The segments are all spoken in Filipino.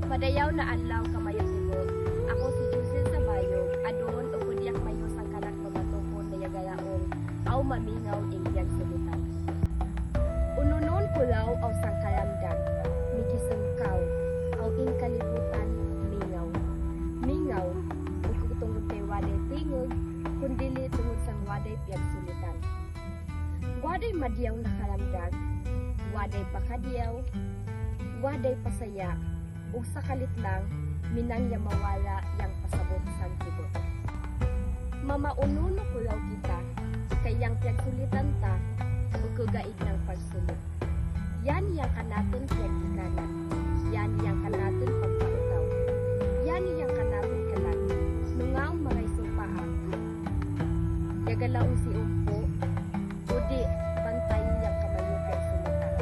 Padayaw na adlaw kamayo tibo. Ako si Josel Sabayog, adon o kudyak mayo sang kanak mamatokon na yagalaong aw mamingaw ingyang sulitan. Ununon pulaw aw sang kalamdag, migisengkaw, aw ing kalibutan mingaw. Mingaw, ug tungod kay waday tingog, kundili tungod sang waday piyagsulitan. Waday madyaw na kalamdag, waday pakadyaw, waday pasaya, ug sakalit lang minang ya mawala yang pasabot sang tibok. Mamaununo kulaw kita, kayang piyagsulitan ta, ugkugaid ng pagsulit. Yan yang kanaton piyagikanan, yan yang kanaton pagpakutaw, yan yang kanaton kalag, nungaw mga isupaan. Yagalaong si umpo, udi bantay yang kamayo piyagsulitan,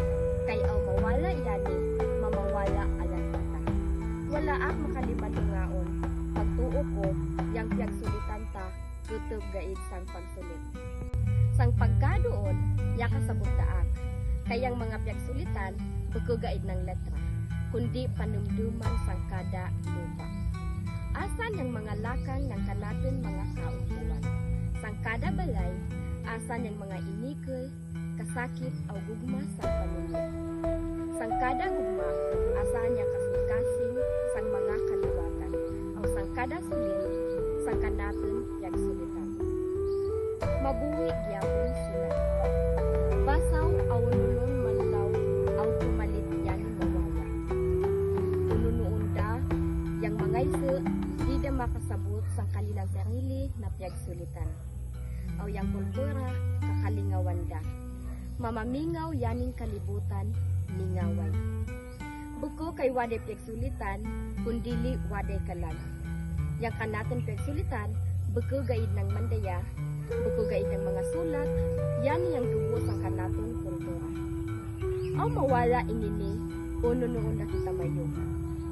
kay aw mawala yani, mamawala alang mata. Wala ak makalimalungaon, pagtuo ko, yang piyagsulitan ta, tutub gaid sang pagsulit. Sang pagkadoon, yakasabot daak, kayang mga piyagsulitan, bukugaid ng letra, kundi panumduman sang kada lupa. Asan ang mga lakang ng kanaton mga kaungkuan. Sang kada balay, asan ang mga inikol, kasakit o gugma sang pamilya. Sang kada gugma, asan ang kasing-kasing sang mga kaliwatan, o sang kada sulit, sang kanaton piyagsulitan. Mabuhi gyapon sila. Basaw awununon manlaw aw pumalit yan mawala. Ununoon da yang mga isu di da makasabot sang kanilang sarili na piyagsulitan. Aw yang kultura kakalingawan da. Mamamingaw yaning kalibutan mingaway. Buko kay waday piyagsulitan kundili waday kalag. Yang kanaton piyagsulitan buko gaid ng mandaya, buko gaid ng mga sulat, yan yang dugo sang kanaton kultura. Aw mawala ingini, uno noon na kita mayo.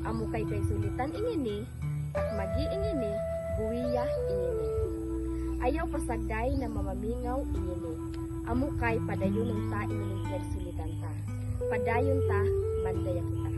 Amo kay piyagsulitan ingini, at magi ingini, buwiya ingini. Ayaw pasagday na mamamingaw ingini. Amo kay padayon ng ta ingini piyagsulitan ta. Padayon ta, mandaya kita.